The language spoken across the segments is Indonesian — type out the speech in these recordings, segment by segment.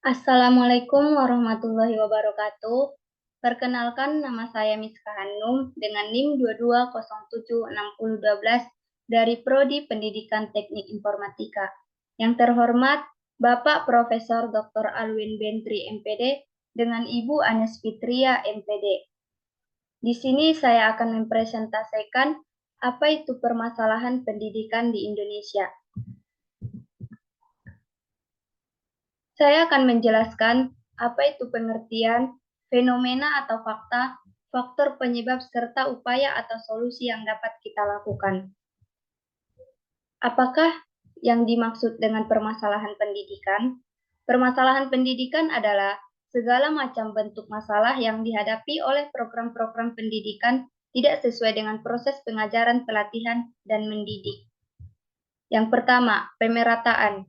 Assalamualaikum warahmatullahi wabarakatuh. Perkenalkan, nama saya Miska Hanum dengan NIM 22076012 dari Prodi Pendidikan Teknik Informatika. Yang terhormat Bapak Profesor Dr. Alwin Bentri MPD dengan Ibu Anes Fitria MPD. Di sini saya akan mempresentasikan apa itu permasalahan pendidikan di Indonesia. Saya akan menjelaskan apa itu pengertian, fenomena atau fakta, faktor penyebab, serta upaya atau solusi yang dapat kita lakukan. Apakah yang dimaksud dengan permasalahan pendidikan? Permasalahan pendidikan adalah segala macam bentuk masalah yang dihadapi oleh program-program pendidikan tidak sesuai dengan proses pengajaran, pelatihan, dan mendidik. Yang pertama, pemerataan.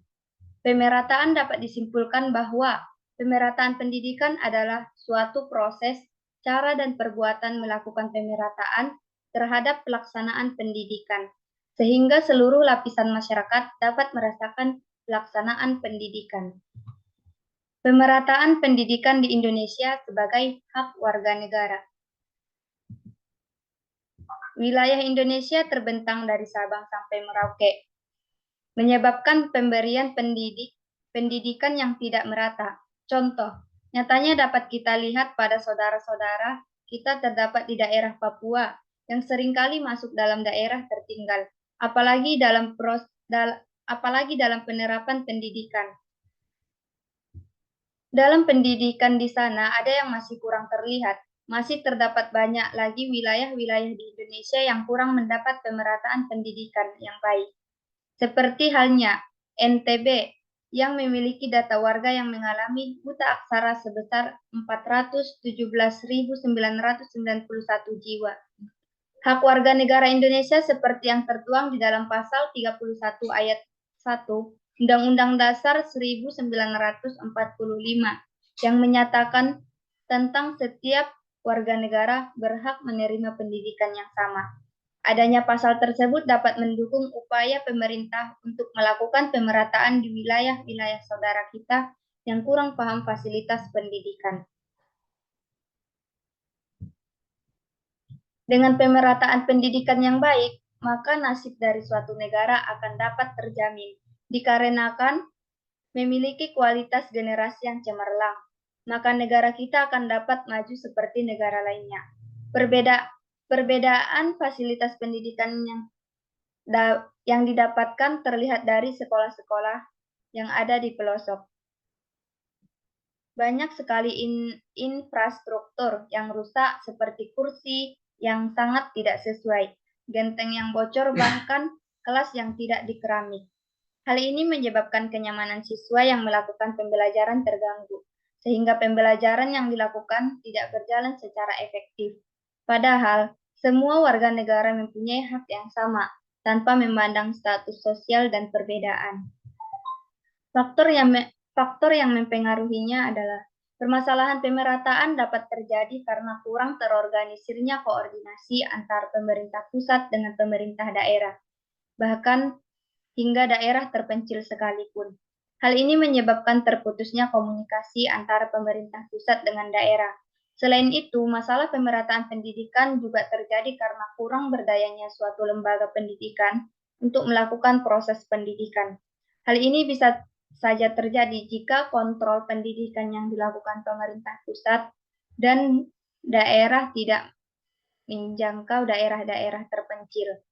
Pemerataan dapat disimpulkan bahwa pemerataan pendidikan adalah suatu proses, cara, dan perbuatan melakukan pemerataan terhadap pelaksanaan pendidikan, sehingga seluruh lapisan masyarakat dapat merasakan pelaksanaan pendidikan. Pemerataan pendidikan di Indonesia sebagai hak warga negara. Wilayah Indonesia terbentang dari Sabang sampai Merauke, menyebabkan pemberian pendidikan yang tidak merata. Contoh, nyatanya dapat kita lihat pada saudara-saudara kita terdapat di daerah Papua yang seringkali masuk dalam daerah tertinggal, apalagi dalam penerapan pendidikan. Dalam pendidikan di sana ada yang masih kurang terlihat. Masih terdapat banyak lagi wilayah-wilayah di Indonesia yang kurang mendapat pemerataan pendidikan yang baik. Seperti halnya NTB yang memiliki data warga yang mengalami buta aksara sebesar 417.991 jiwa. Hak warga negara Indonesia seperti yang tertuang di dalam pasal 31 ayat 1 Undang-Undang Dasar 1945 yang menyatakan tentang setiap warga negara berhak menerima pendidikan yang sama. Adanya pasal tersebut dapat mendukung upaya pemerintah untuk melakukan pemerataan di wilayah-wilayah saudara kita yang kurang paham fasilitas pendidikan. Dengan pemerataan pendidikan yang baik, maka nasib dari suatu negara akan dapat terjamin, dikarenakan memiliki kualitas generasi yang cemerlang, maka negara kita akan dapat maju seperti negara lainnya. Perbedaan fasilitas pendidikan yang didapatkan terlihat dari sekolah-sekolah yang ada di pelosok. Banyak sekali infrastruktur yang rusak seperti kursi yang sangat tidak sesuai, genteng yang bocor, bahkan kelas yang tidak dikeramik. Hal ini menyebabkan kenyamanan siswa yang melakukan pembelajaran terganggu, sehingga pembelajaran yang dilakukan tidak berjalan secara efektif. Padahal, semua warga negara mempunyai hak yang sama, tanpa memandang status sosial dan perbedaan. Faktor yang mempengaruhinya adalah permasalahan pemerataan dapat terjadi karena kurang terorganisirnya koordinasi antar pemerintah pusat dengan pemerintah daerah, bahkan hingga daerah terpencil sekalipun. Hal ini menyebabkan terputusnya komunikasi antara pemerintah pusat dengan daerah. Selain itu, masalah pemerataan pendidikan juga terjadi karena kurang berdayanya suatu lembaga pendidikan untuk melakukan proses pendidikan. Hal ini bisa saja terjadi jika kontrol pendidikan yang dilakukan pemerintah pusat dan daerah tidak menjangkau daerah-daerah terpencil.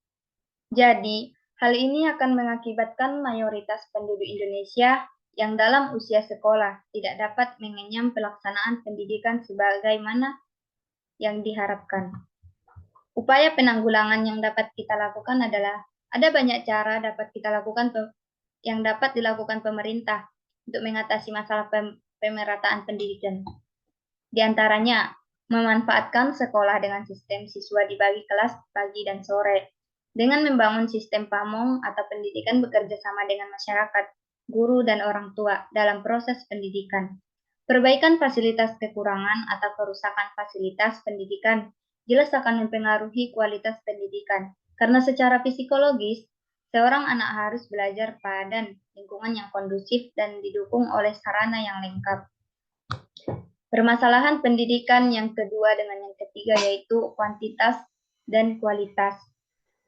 Jadi, hal ini akan mengakibatkan mayoritas penduduk Indonesia yang dalam usia sekolah tidak dapat mengenyam pelaksanaan pendidikan sebagaimana yang diharapkan. Upaya penanggulangan yang dapat kita lakukan adalah ada banyak cara yang dapat dilakukan pemerintah untuk mengatasi masalah pemerataan pendidikan. Di antaranya, memanfaatkan sekolah dengan sistem siswa dibagi kelas pagi dan sore, dengan membangun sistem pamong atau pendidikan bekerja sama dengan masyarakat, guru, dan orang tua dalam proses pendidikan. Perbaikan fasilitas kekurangan atau kerusakan fasilitas pendidikan jelas akan mempengaruhi kualitas pendidikan, karena secara psikologis, Seorang anak harus belajar pada lingkungan yang kondusif dan didukung oleh sarana yang lengkap. Permasalahan pendidikan yang kedua dengan yang ketiga yaitu kuantitas dan kualitas.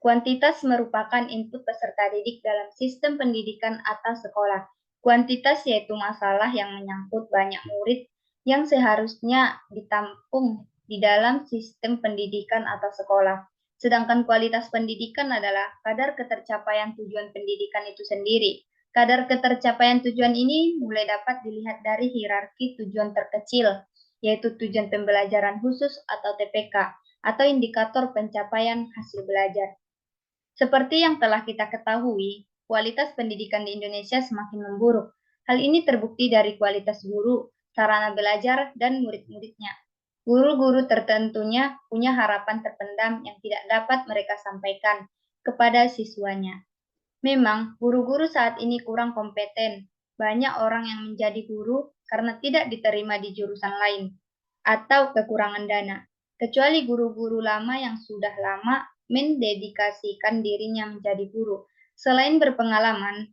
Kuantitas merupakan input peserta didik dalam sistem pendidikan atau sekolah. Kuantitas yaitu masalah yang menyangkut banyak murid yang seharusnya ditampung di dalam sistem pendidikan atau sekolah. Sedangkan kualitas pendidikan adalah kadar ketercapaian tujuan pendidikan itu sendiri. Kadar ketercapaian tujuan ini mulai dapat dilihat dari hierarki tujuan terkecil, yaitu tujuan pembelajaran khusus atau TPK, atau indikator pencapaian hasil belajar. Seperti yang telah kita ketahui, kualitas pendidikan di Indonesia semakin memburuk. Hal ini terbukti dari kualitas guru, sarana belajar, dan murid-muridnya. Guru-guru tertentunya punya harapan terpendam yang tidak dapat mereka sampaikan kepada siswanya. Memang, guru-guru saat ini kurang kompeten. Banyak orang yang menjadi guru karena tidak diterima di jurusan lain atau kekurangan dana. Kecuali guru-guru lama yang sudah lama mendedikasikan dirinya menjadi guru. Selain berpengalaman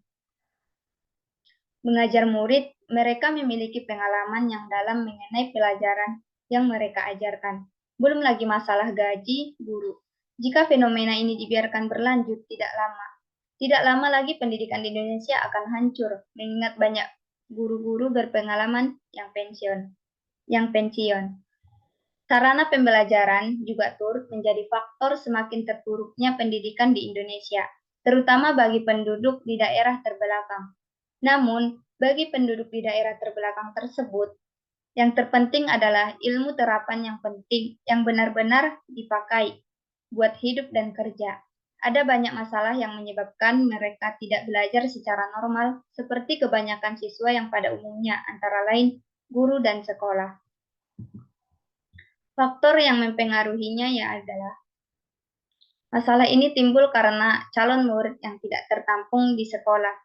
mengajar murid, mereka memiliki pengalaman yang dalam mengenai pelajaran yang mereka ajarkan. Belum lagi masalah gaji guru. Jika fenomena ini dibiarkan berlanjut tidak lama lagi pendidikan di Indonesia akan hancur, mengingat banyak guru-guru berpengalaman yang pensiun. Sarana pembelajaran juga turut menjadi faktor semakin terpuruknya pendidikan di Indonesia, terutama bagi penduduk di daerah terbelakang. Namun, bagi penduduk di daerah terbelakang tersebut, yang terpenting adalah ilmu terapan yang penting, yang benar-benar dipakai buat hidup dan kerja. Ada banyak masalah yang menyebabkan mereka tidak belajar secara normal, seperti kebanyakan siswa yang pada umumnya, antara lain guru dan sekolah. Faktor yang mempengaruhinya adalah masalah ini timbul karena calon murid yang tidak tertampung di sekolah.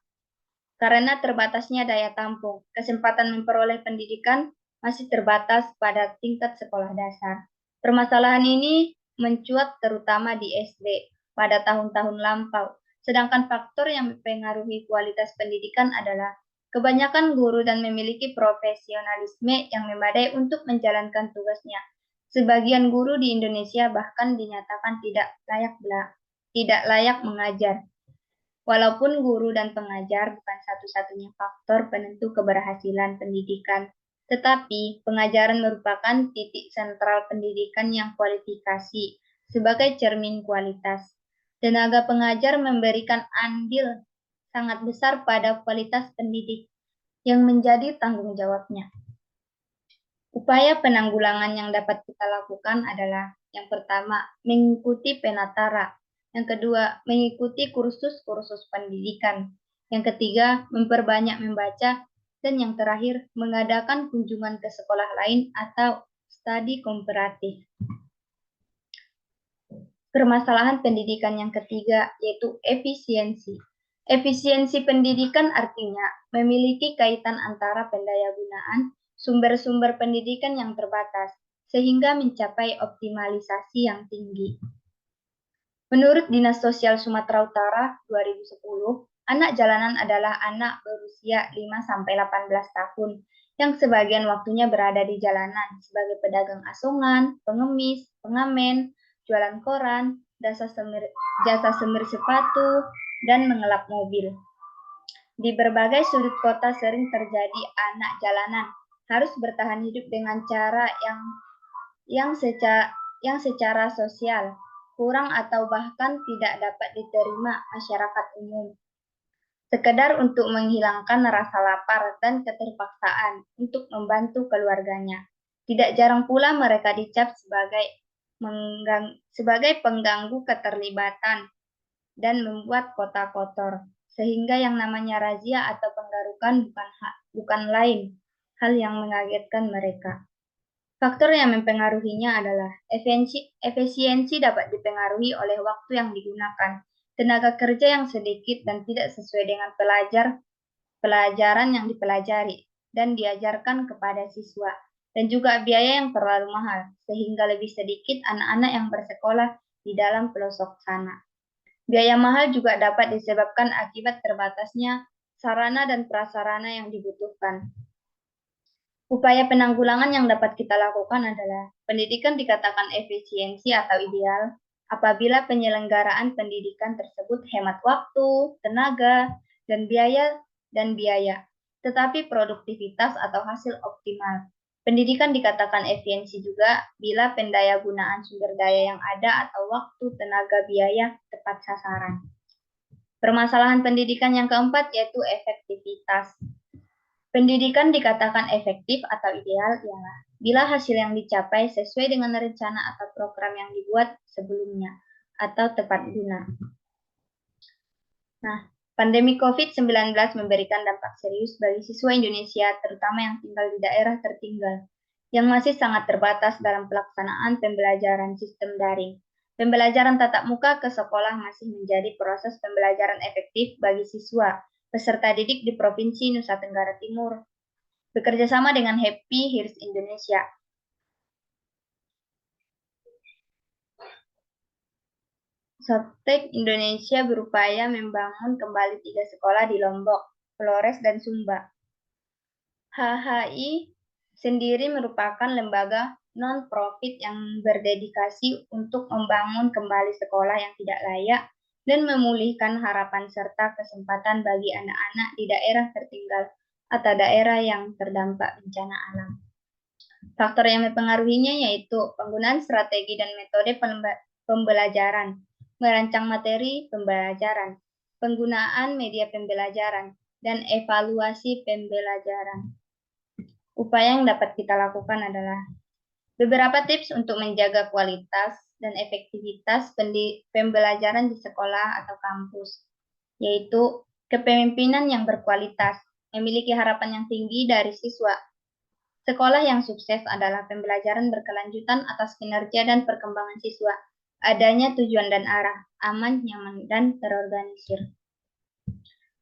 Karena terbatasnya daya tampung, kesempatan memperoleh pendidikan masih terbatas pada tingkat sekolah dasar. Permasalahan ini mencuat terutama di SD pada tahun-tahun lampau. Sedangkan faktor yang mempengaruhi kualitas pendidikan adalah kebanyakan guru dan memiliki profesionalisme yang memadai untuk menjalankan tugasnya. Sebagian guru di Indonesia bahkan dinyatakan tidak layak mengajar. Walaupun guru dan pengajar bukan satu-satunya faktor penentu keberhasilan pendidikan, tetapi pengajaran merupakan titik sentral pendidikan yang kualifikasi sebagai cermin kualitas. Tenaga pengajar memberikan andil sangat besar pada kualitas pendidik yang menjadi tanggung jawabnya. Upaya penanggulangan yang dapat kita lakukan adalah yang pertama, mengikuti penatara. Yang kedua, mengikuti kursus-kursus pendidikan. Yang ketiga, memperbanyak membaca. Dan yang terakhir, mengadakan kunjungan ke sekolah lain atau studi komparatif. Permasalahan pendidikan yang ketiga yaitu efisiensi. Efisiensi pendidikan artinya memiliki kaitan antara pendayagunaan sumber-sumber pendidikan yang terbatas, sehingga mencapai optimalisasi yang tinggi. Menurut Dinas Sosial Sumatera Utara 2010, anak jalanan adalah anak berusia 5-18 tahun yang sebagian waktunya berada di jalanan sebagai pedagang asongan, pengemis, pengamen, jualan koran, jasa semir sepatu, dan mengelap mobil. Di berbagai sudut kota sering terjadi anak jalanan harus bertahan hidup dengan cara yang secara sosial kurang atau bahkan tidak dapat diterima masyarakat umum. Sekedar untuk menghilangkan rasa lapar dan keterpaksaan untuk membantu keluarganya. Tidak jarang pula mereka dicap sebagai pengganggu keterlibatan dan membuat kota kotor. Sehingga yang namanya razia atau penggarukan bukan lain hal yang mengagetkan mereka. Faktor yang mempengaruhinya adalah efisiensi dapat dipengaruhi oleh waktu yang digunakan, tenaga kerja yang sedikit dan tidak sesuai dengan pelajaran yang dipelajari dan diajarkan kepada siswa, dan juga biaya yang terlalu mahal, sehingga lebih sedikit anak-anak yang bersekolah di dalam pelosok sana. Biaya mahal juga dapat disebabkan akibat terbatasnya sarana dan prasarana yang dibutuhkan. Upaya penanggulangan yang dapat kita lakukan adalah pendidikan dikatakan efisiensi atau ideal apabila penyelenggaraan pendidikan tersebut hemat waktu, tenaga, dan biaya, tetapi produktivitas atau hasil optimal. Pendidikan dikatakan efisiensi juga bila pendayagunaan sumber daya yang ada atau waktu, tenaga, biaya tepat sasaran. Permasalahan pendidikan yang keempat yaitu efektivitas. Pendidikan dikatakan efektif atau ideal ialah bila hasil yang dicapai sesuai dengan rencana atau program yang dibuat sebelumnya atau tepat guna. Nah, pandemi COVID-19 memberikan dampak serius bagi siswa Indonesia, terutama yang tinggal di daerah tertinggal, yang masih sangat terbatas dalam pelaksanaan pembelajaran sistem daring. Pembelajaran tatap muka ke sekolah masih menjadi proses pembelajaran efektif bagi siswa peserta didik di Provinsi Nusa Tenggara Timur, bekerja sama dengan Happy Hears Indonesia. Softtek Indonesia berupaya membangun kembali 3 sekolah di Lombok, Flores, dan Sumba. HHI sendiri merupakan lembaga non-profit yang berdedikasi untuk membangun kembali sekolah yang tidak layak dan memulihkan harapan serta kesempatan bagi anak-anak di daerah tertinggal atau daerah yang terdampak bencana alam. Faktor yang mempengaruhinya yaitu penggunaan strategi dan metode pembelajaran, merancang materi pembelajaran, penggunaan media pembelajaran, dan evaluasi pembelajaran. Upaya yang dapat kita lakukan adalah beberapa tips untuk menjaga kualitas dan efektivitas pembelajaran di sekolah atau kampus, yaitu kepemimpinan yang berkualitas, memiliki harapan yang tinggi dari siswa. Sekolah yang sukses adalah pembelajaran berkelanjutan atas kinerja dan perkembangan siswa, adanya tujuan dan arah, aman, nyaman, dan terorganisir.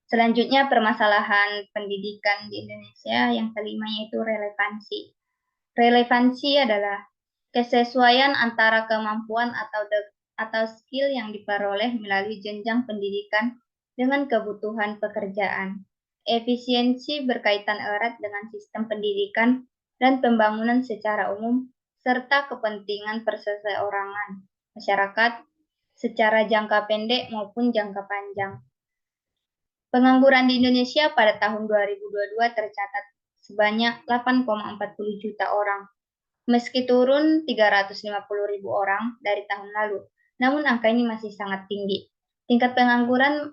Selanjutnya, permasalahan pendidikan di Indonesia yang kelima yaitu relevansi. Relevansi adalah kesesuaian antara kemampuan atau skill yang diperoleh melalui jenjang pendidikan dengan kebutuhan pekerjaan. Efisiensi berkaitan erat dengan sistem pendidikan dan pembangunan secara umum, serta kepentingan perseorangan masyarakat secara jangka pendek maupun jangka panjang. Pengangguran di Indonesia pada tahun 2022 tercatat sebanyak 8,40 juta orang, meski turun 350.000 orang dari tahun lalu, namun angka ini masih sangat tinggi. Tingkat pengangguran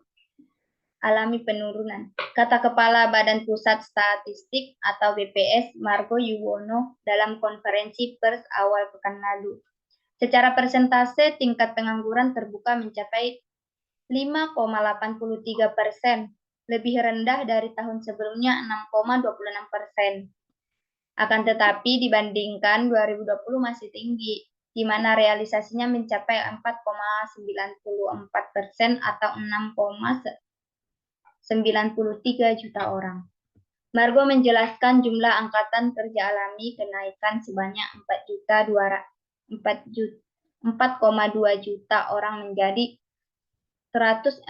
alami penurunan, kata Kepala Badan Pusat Statistik atau BPS Margo Yuwono dalam konferensi pers awal pekan lalu. Secara persentase, tingkat pengangguran terbuka mencapai 5,83%, lebih rendah dari tahun sebelumnya 6,26%. Akan tetapi dibandingkan 2020 masih tinggi, di mana realisasinya mencapai 4,94% atau 6,93 juta orang. Margo menjelaskan jumlah angkatan kerja alami kenaikan sebanyak 4,2 juta orang menjadi 144,1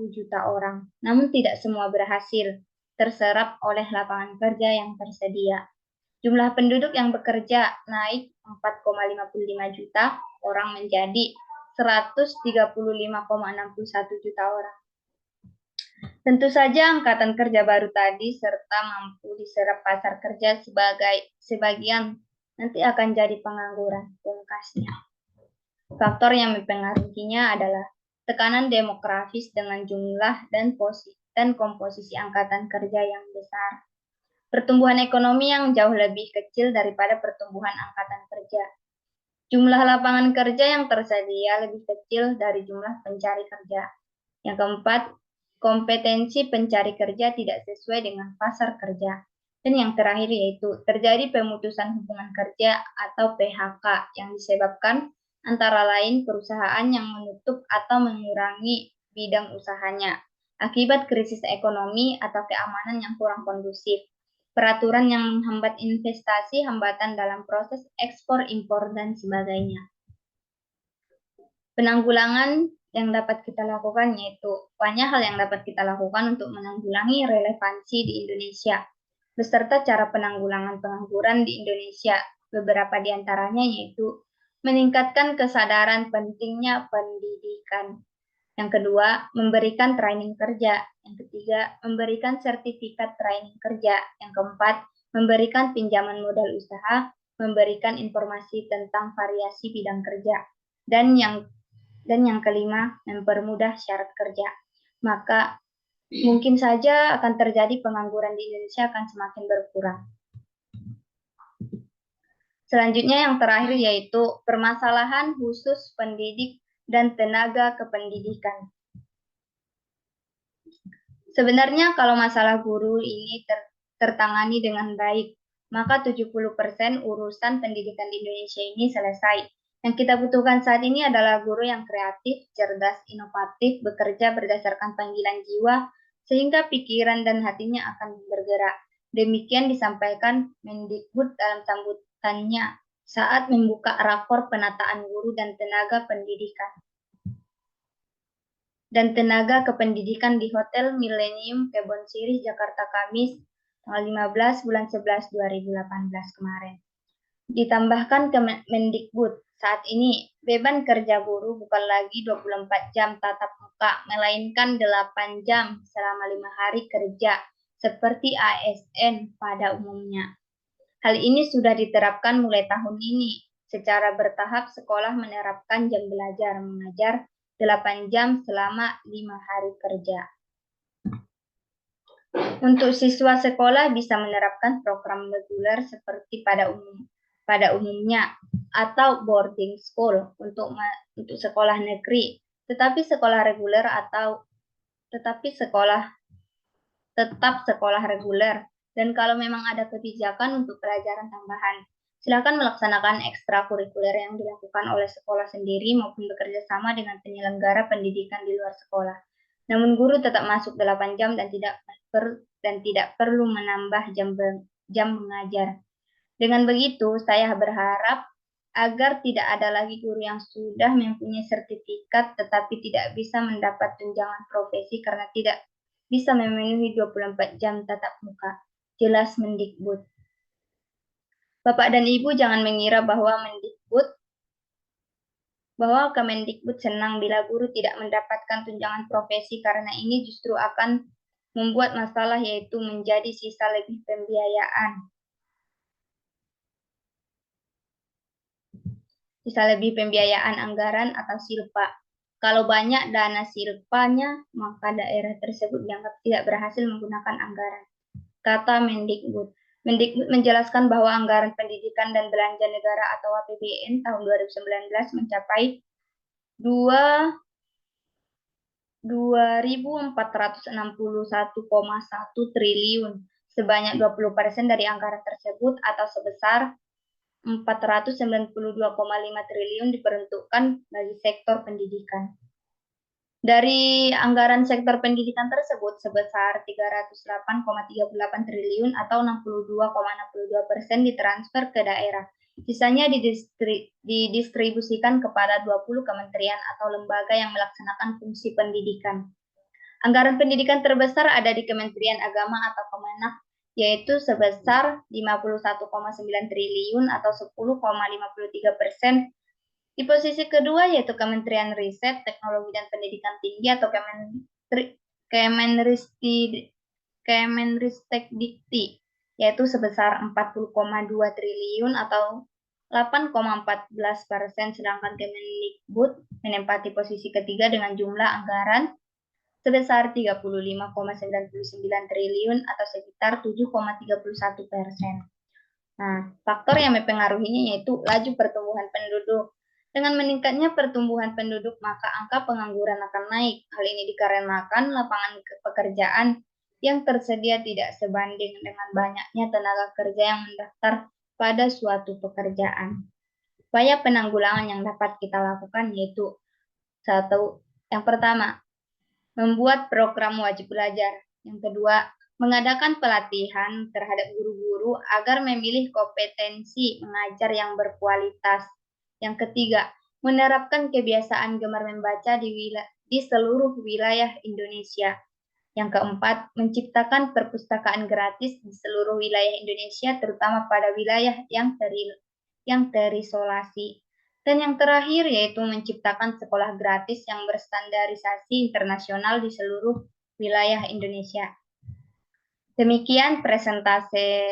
juta orang. Namun tidak semua berhasil terserap oleh lapangan kerja yang tersedia. Jumlah penduduk yang bekerja naik 4,55 juta orang menjadi 135,61 juta orang. Tentu saja angkatan kerja baru tadi serta mampu diserap pasar kerja sebagian nanti akan jadi pengangguran pungkasnya. Faktor yang mempengaruhinya adalah tekanan demografis dengan jumlah dan komposisi angkatan kerja yang besar. Pertumbuhan ekonomi yang jauh lebih kecil daripada pertumbuhan angkatan kerja. Jumlah lapangan kerja yang tersedia lebih kecil dari jumlah pencari kerja. Yang keempat, kompetensi pencari kerja tidak sesuai dengan pasar kerja. Dan yang terakhir yaitu terjadi pemutusan hubungan kerja atau PHK yang disebabkan antara lain perusahaan yang menutup atau mengurangi bidang usahanya akibat krisis ekonomi atau keamanan yang kurang kondusif, peraturan yang menghambat investasi, hambatan dalam proses ekspor impor dan sebagainya. Penanggulangan yang dapat kita lakukan yaitu banyak hal yang dapat kita lakukan untuk menanggulangi relevansi di Indonesia, beserta cara penanggulangan pengangguran di Indonesia. Beberapa di antaranya yaitu meningkatkan kesadaran pentingnya pendidikan. Yang kedua, memberikan training kerja. Yang ketiga, memberikan sertifikat training kerja. Yang keempat, memberikan pinjaman modal usaha, memberikan informasi tentang variasi bidang kerja. Dan yang kelima, mempermudah syarat kerja. Maka mungkin saja akan terjadi pengangguran di Indonesia akan semakin berkurang. Selanjutnya yang terakhir yaitu permasalahan khusus pendidik dan tenaga kependidikan. Sebenarnya kalau masalah guru ini tertangani dengan baik, maka 70% urusan pendidikan di Indonesia ini selesai. Yang kita butuhkan saat ini adalah guru yang kreatif, cerdas, inovatif, bekerja berdasarkan panggilan jiwa, sehingga pikiran dan hatinya akan bergerak. Demikian disampaikan Mendikbud dalam sambutannya saat membuka rakor penataan guru dan tenaga kependidikan di Hotel Millennium Kebon Sirih, Jakarta, Kamis, tanggal 15 bulan 11 2018 kemarin. Ditambahkan ke Mendikbud, saat ini beban kerja guru bukan lagi 24 jam tatap muka, melainkan 8 jam selama 5 hari kerja, seperti ASN pada umumnya. Hal ini sudah diterapkan mulai tahun ini. Secara bertahap, sekolah menerapkan jam belajar mengajar 8 jam selama 5 hari kerja. Untuk siswa sekolah bisa menerapkan program reguler seperti pada umumnya atau boarding school untuk sekolah negeri, tetap sekolah reguler. Dan kalau memang ada kebijakan untuk pelajaran tambahan, silakan melaksanakan ekstrakurikuler yang dilakukan oleh sekolah sendiri maupun bekerja sama dengan penyelenggara pendidikan di luar sekolah. Namun guru tetap masuk 8 jam dan tidak perlu menambah jam mengajar. Dengan begitu, saya berharap agar tidak ada lagi guru yang sudah mempunyai sertifikat tetapi tidak bisa mendapat tunjangan profesi karena tidak bisa memenuhi 24 jam tatap muka. Jelas Mendikbud. Bapak dan Ibu jangan mengira bahwa Kemendikbud senang bila guru tidak mendapatkan tunjangan profesi karena ini justru akan membuat masalah yaitu menjadi sisa lebih pembiayaan anggaran atau silpa. Kalau banyak dana silpanya, maka daerah tersebut dianggap tidak berhasil menggunakan anggaran. Kata Mendikbud. Mendikbud menjelaskan bahwa anggaran pendidikan dan belanja negara atau APBN tahun 2019 mencapai 2.461,1 triliun. Sebanyak 20% dari anggaran tersebut atau sebesar 492,5 triliun diperuntukkan bagi sektor pendidikan. Dari anggaran sektor pendidikan tersebut sebesar 308,38 triliun atau 62,62% ditransfer ke daerah. Sisanya didistribusikan kepada 20 kementerian atau lembaga yang melaksanakan fungsi pendidikan. Anggaran pendidikan terbesar ada di Kementerian Agama atau Kemenak, yaitu sebesar 51,9 triliun atau 10,53%. Di posisi kedua yaitu Kementerian Riset, Teknologi dan Pendidikan Tinggi atau Kemenristekdikti, yaitu sebesar 40,2 triliun atau 8,14%, sedangkan Kemendikbud menempati posisi ketiga dengan jumlah anggaran sebesar 35,99 triliun atau sekitar 7,31%. Nah, faktor yang mempengaruhinya yaitu laju pertumbuhan penduduk. Dengan meningkatnya pertumbuhan penduduk, maka angka pengangguran akan naik. Hal ini dikarenakan lapangan pekerjaan yang tersedia tidak sebanding dengan banyaknya tenaga kerja yang mendaftar pada suatu pekerjaan. Upaya penanggulangan yang dapat kita lakukan yaitu yang pertama, membuat program wajib belajar. Yang kedua, mengadakan pelatihan terhadap guru-guru agar memilih kompetensi mengajar yang berkualitas. Yang ketiga, menerapkan kebiasaan gemar membaca di seluruh wilayah Indonesia. Yang keempat, menciptakan perpustakaan gratis di seluruh wilayah Indonesia, terutama pada wilayah yang terisolasi. Dan yang terakhir yaitu menciptakan sekolah gratis yang berstandarisasi internasional di seluruh wilayah Indonesia. Demikian presentasi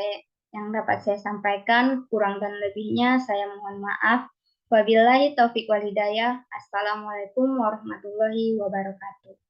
yang dapat saya sampaikan, kurang dan lebihnya saya mohon maaf. Wabillahi taufiq walhidayah. Assalamualaikum warahmatullahi wabarakatuh.